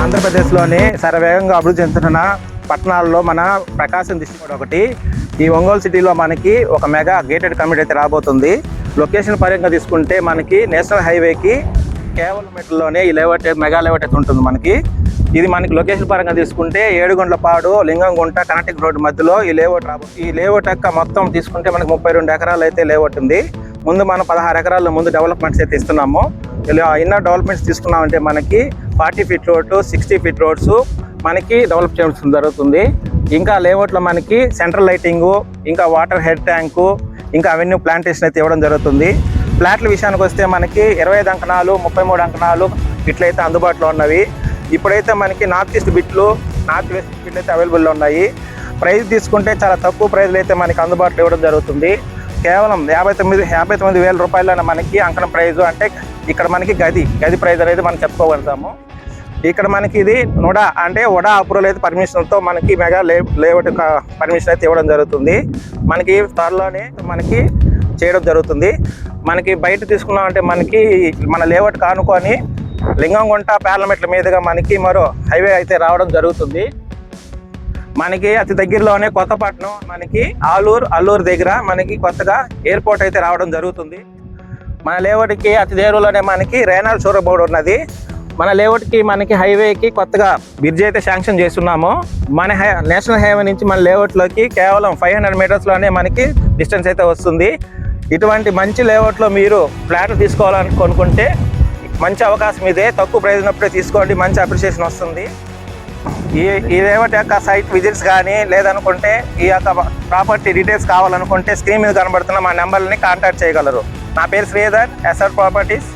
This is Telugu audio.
ఆంధ్రప్రదేశ్లోని శరవేగంగా అభివృద్ధి చెందుతున్న పట్టణాల్లో మన ప్రకాశం డిస్ట్రిక్ట్ కూడా ఒకటి. ఈ ఒంగోలు సిటీలో మనకి ఒక మెగా గేటెడ్ కమ్యూనిటీ అయితే రాబోతుంది. లొకేషన్ పరంగా తీసుకుంటే మనకి నేషనల్ హైవేకి కేవలం మీటర్లోనే ఈ లేఅవుట్ మెగా లేఅవుట్ అయితే ఉంటుంది మనకి. ఇది మనకి లొకేషన్ పరంగా తీసుకుంటే ఏడుగుండ్లపాడు లింగంగుంట కనెక్టింగ్ రోడ్డు మధ్యలో ఈ లేఅవుట్ రాబోతుంది. ఈ లేఅవుట్ యొక్క మొత్తం తీసుకుంటే మనకి 32 ఎకరాలు అయితే లేఅవుట్ ఉంది. ముందు మనం 16 ఎకరాల ముందు డెవలప్మెంట్స్ అయితే ఇస్తున్నాము. ఇలా ఇన్నర్ డెవలప్మెంట్స్ తీసుకున్నామంటే మనకి 40 ఫీట్ రోడ్డు 60 ఫీట్ రోడ్స్ మనకి డెవలప్ చేయడం జరుగుతుంది. ఇంకా లేఅవుట్లో మనకి సెంట్రల్ లైటింగు, ఇంకా వాటర్ హెడ్ ట్యాంకు, ఇంకా అవెన్యూ ప్లాంటేషన్ అయితే ఇవ్వడం జరుగుతుంది. ఫ్లాట్ల విషయానికి వస్తే మనకి 25 అంకణాలు 33 అంకణాలు ఇట్లయితే అందుబాటులో ఉన్నవి. ఇప్పుడైతే మనకి నార్త్ ఈస్ట్ బిట్లు నార్త్ వెస్ట్ బిట్లు అయితే అవైలబుల్లో ఉన్నాయి. ప్రైస్ తీసుకుంటే చాలా తక్కువ ప్రైజ్లు అయితే మనకి అందుబాటులో ఇవ్వడం జరుగుతుంది. కేవలం 59,000 రూపాయలైన మనకి అంకణం ప్రైజు. అంటే ఇక్కడ మనకి గది ప్రైజ్ అనేది మనం చెప్పుకోగలుగుతాము. ఇక్కడ మనకి ఇది వడా అప్రూవల్ అయితే పర్మిషన్తో మనకి మెగా లేఅవుట్ పర్మిషన్ అయితే ఇవ్వడం జరుగుతుంది. మనకి త్వరలోనే మనకి చేయడం జరుగుతుంది. మనకి బయట తీసుకున్నామంటే మనకి మన లేఅవుట్ కానుకొని లింగంగుంట పార్లమెంట్ల మీదుగా మనకి మరో హైవే అయితే రావడం జరుగుతుంది. మనకి అతి దగ్గరలోనే కొత్తపట్నం, మనకి అల్లూరు దగ్గర మనకి కొత్తగా ఎయిర్పోర్ట్ అయితే రావడం జరుగుతుంది. మన లేఅవుట్కి అతి దగ్గరలోనే మనకి రేనాల్ షోరూమ్ ఉన్నది. మన లేఅవుట్కి మనకి హైవేకి కొత్తగా బ్రిడ్జ్ అయితే శాంక్షన్ చేస్తున్నాము. మన నేషనల్ హైవే నుంచి మన లేఅవుట్లోకి కేవలం 500 మీటర్స్లోనే మనకి డిస్టెన్స్ అయితే వస్తుంది. ఇటువంటి మంచి లేఅవుట్లో మీరు ఫ్లాట్లు తీసుకోవాలని కొనుక్కుంటే మంచి అవకాశం ఇదే. తక్కువ ప్రైస్ ఉన్నప్పుడే తీసుకోండి, మంచి అప్రిషియేషన్ వస్తుంది. ఈ లేఅవుట్ యొక్క సైట్ విజిట్స్ కానీ లేదనుకుంటే ఈ యొక్క ప్రాపర్టీ డీటెయిల్స్ కావాలనుకుంటే స్క్రీన్ మీద కనబడుతున్న మా నెంబర్ని కాంటాక్ట్ చేయగలరు. నా పేరు శ్రీధర్, ఎస్ఆర్ ప్రాపర్టీస్.